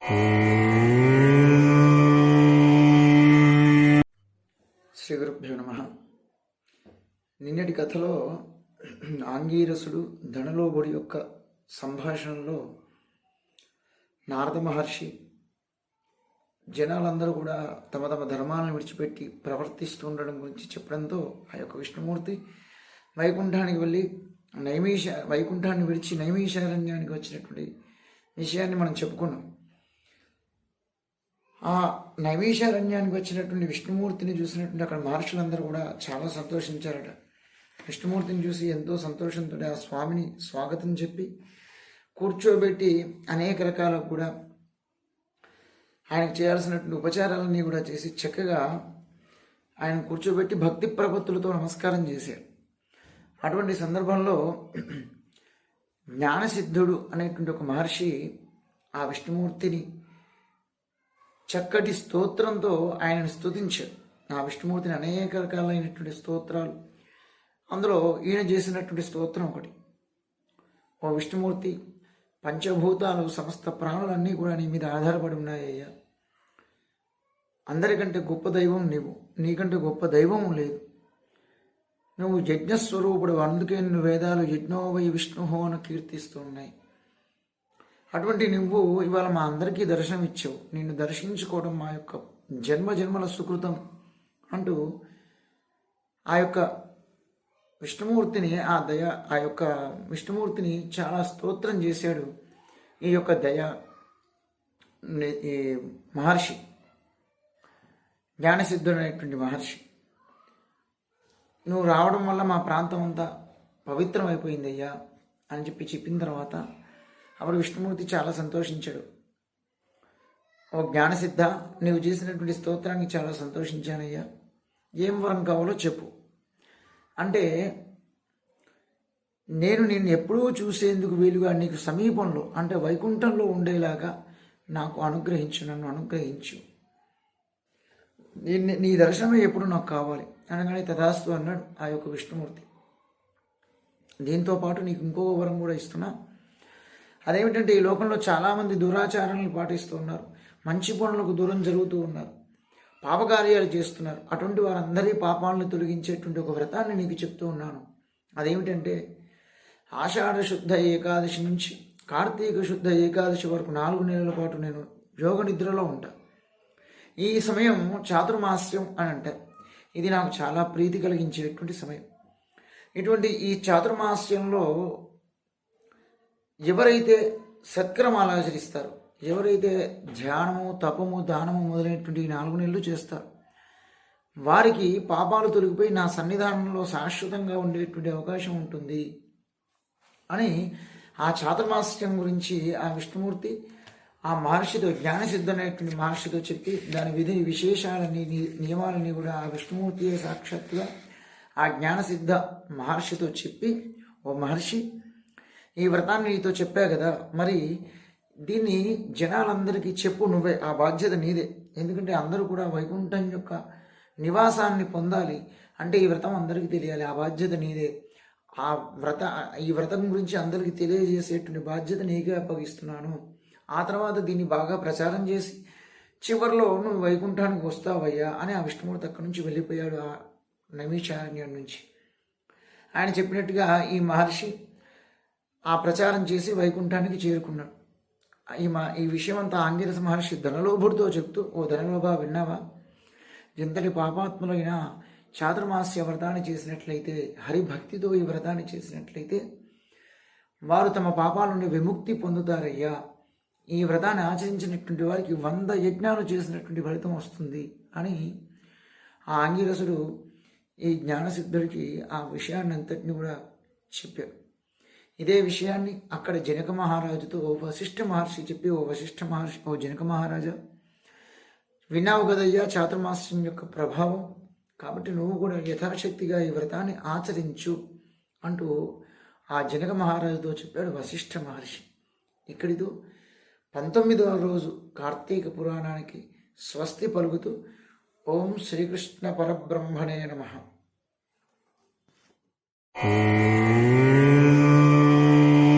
శ్రీ గురుభ్యో నమ. నిన్నటి కథలో ఆంగీరసుడు ధనలోభుడి యొక్క సంభాషణలో నారద మహర్షి జనాలందరూ కూడా తమ తమ ధర్మాలను విడిచిపెట్టి ప్రవర్తిస్తూ ఉండడం గురించి చెప్పడంతో ఆ యొక్క విష్ణుమూర్తి వైకుంఠానికి వెళ్ళి వైకుంఠాన్ని విడిచి నైమిషారణ్యానికి వచ్చినటువంటి విషయాన్ని మనం చెప్పుకున్నాం. ఆ నైమిషారణ్యానికి వచ్చినటువంటి విష్ణుమూర్తిని చూసినటువంటి అక్కడ మహర్షులందరూ కూడా చాలా సంతోషించారట. విష్ణుమూర్తిని చూసి ఎంతో సంతోషంతో ఆ స్వామిని స్వాగతం చెప్పి కూర్చోబెట్టి అనేక రకాల కూడా ఆయనకు చేయాల్సినటువంటి ఉపచారాలన్నీ కూడా చేసి చక్కగా ఆయన కూర్చోబెట్టి భక్తి ప్రపత్తులతో నమస్కారం చేశారు. అటువంటి సందర్భంలో జ్ఞానసిద్ధుడు అనేటువంటి ఒక మహర్షి ఆ విష్ణుమూర్తిని చక్కటి స్తోత్రంతో ఆయనను స్తుతించారు. ఆ విష్ణుమూర్తిని అనేక రకాలైనటువంటి స్తోత్రాలు, అందులో ఈయన చేసినటువంటి స్తోత్రం ఒకటి. ఓ విష్ణుమూర్తి, పంచభూతాలు సమస్త ప్రాణులన్నీ కూడా నీ మీద ఆధారపడి ఉన్నాయ్యా. అందరికంటే గొప్ప దైవం నీవు, నీకంటే గొప్ప దైవం లేదు. నువ్వు యజ్ఞస్వరూపుడు, అందుకే నువ్వు వేదాలు యజ్ఞోవై విష్ణుహో అని కీర్తిస్తూ ఉన్నాయి. అటువంటి నువ్వు ఇవాళ మా అందరికీ దర్శనం ఇచ్చావు. నిన్ను దర్శించుకోవడం మా యొక్క జన్మ జన్మల సుకృతం అంటూ ఆ యొక్క విష్ణుమూర్తిని ఆ యొక్క విష్ణుమూర్తిని చాలా స్తోత్రం చేశాడు ఈ యొక్క ఈ మహర్షి, జ్ఞానసిద్ధుడైనటువంటి మహర్షి. నువ్వు రావడం వల్ల మా ప్రాంతం అంతా పవిత్రమైపోయింది అయ్యా అని చెప్పిన తర్వాత అప్పుడు విష్ణుమూర్తి చాలా సంతోషించాడు. ఓ జ్ఞానసిద్ధ, నీవు చేసినటువంటి స్తోత్రానికి చాలా సంతోషించానయ్యా. ఏం వరం కావాలో చెప్పు అంటే, నేను నిన్ను ఎప్పుడూ చూసేందుకు వీలుగా నీకు సమీపంలో అంటే వైకుంఠంలో ఉండేలాగా నాకు నన్ను అనుగ్రహించు. నీ దర్శనమే ఎప్పుడు నాకు కావాలి అనగానే తదాస్తు అన్నాడు ఆ యొక్క విష్ణుమూర్తి. దీంతో పాటు నీకు ఇంకో వరం కూడా ఇస్తున్నా. అదేమిటంటే, ఈ లోకంలో చాలామంది దురాచారాలను పాటిస్తూ ఉన్నారు, మంచి పనులకు దూరం జరుగుతూ ఉన్నారు, పాపకార్యాలు చేస్తున్నారు. అటువంటి వారందరి పాపాలను తొలగించేటువంటి ఒక వ్రతాన్ని నీకు చెప్తూ ఉన్నాను. అదేమిటంటే, ఆషాఢ శుద్ధ ఏకాదశి నుంచి కార్తీక శుద్ధ ఏకాదశి వరకు 4 నెలల పాటు నేను యోగ నిద్రలో ఉంటా. ఈ సమయం చాతుర్మాస్యం అని అంటారు. ఇది నాకు చాలా ప్రీతి కలిగించేటువంటి సమయం. ఇటువంటి ఈ చాతుర్మాస్యంలో ఎవరైతే సత్క్రమాలు ఆచరిస్తారో, ఎవరైతే ధ్యానము, తపము, దానము మొదలైనటువంటి 4 నెలలు చేస్తారో వారికి పాపాలు తొలగిపోయి నా సన్నిధానంలో శాశ్వతంగా ఉండేటువంటి అవకాశం ఉంటుంది అని ఆ చాతుర్మాస్యం గురించి ఆ విష్ణుమూర్తి ఆ మహర్షితో, జ్ఞానసిద్ధమైనటువంటి మహర్షితో చెప్పి దాని విధి విశేషాలని నియమాలని కూడా ఆ విష్ణుమూర్తి సాక్షాత్తుగా ఆ జ్ఞానసిద్ధ మహర్షితో చెప్పి, ఓ మహర్షి, ఈ వ్రతాన్ని నీతో చెప్పా కదా, మరి దీన్ని జనాలందరికీ చెప్పు, నువ్వే, ఆ బాధ్యత నీదే. ఎందుకంటే అందరూ కూడా వైకుంఠం యొక్క నివాసాన్ని పొందాలి అంటే ఈ వ్రతం అందరికీ తెలియాలి, ఆ బాధ్యత నీదే. ఈ వ్రతం గురించి అందరికీ తెలియజేసేటువంటి బాధ్యత నీకే అప్పగిస్తున్నాను. ఆ తర్వాత దీన్ని బాగా ప్రచారం చేసి చివరిలో నువ్వు వైకుంఠానికి వస్తావయ్యా అని ఆ విష్ణుమూర్తి అక్కడి నుంచి వెళ్ళిపోయాడు, ఆ నైమిషారణ్యం నుంచి. ఆయన చెప్పినట్టుగా ఈ మహర్షి ఆ ప్రచారం చేసి వైకుంఠానికి చేరుకున్నాడు. ఈ విషయం అంతా ఆంగిరస మహర్షి ధనలోభుడితో చెప్తూ, ఓ ధనలోభ, విన్నావా? ఎంతటి పాపాత్ములైన చాతుర్మాస్య వ్రతాన్ని చేసినట్లయితే, హరిభక్తితో ఈ వ్రతాన్ని చేసినట్లయితే వారు తమ పాపాల నుండి విముక్తి పొందుతారయ్యా. ఈ వ్రతాన్ని ఆచరించినటువంటి వారికి 100 యజ్ఞాలు చేసినటువంటి ఫలితం వస్తుంది అని ఆ ఆంగిరసుడు ఈ జ్ఞానసిద్ధుడికి ఆ విషయాన్ని అంతటిని కూడా చెప్పారు. ఇదే విషయాన్ని అక్కడ జనక మహారాజుతో ఓ వశిష్ఠ మహర్షి చెప్పి, ఓ జనక మహారాజా, విన్నావు కదయ్యా చాతుర్మాస్యం యొక్క ప్రభావం, కాబట్టి నువ్వు కూడా యథాశక్తిగా ఈ వ్రతాన్ని ఆచరించు అంటూ ఆ జనక మహారాజుతో చెప్పాడు వశిష్ఠ మహర్షి. ఇక్కడితో 19వ రోజు కార్తీక పురాణానికి స్వస్తి పలుకుతూ ఓం శ్రీకృష్ణ పరబ్రహ్మణే నమః.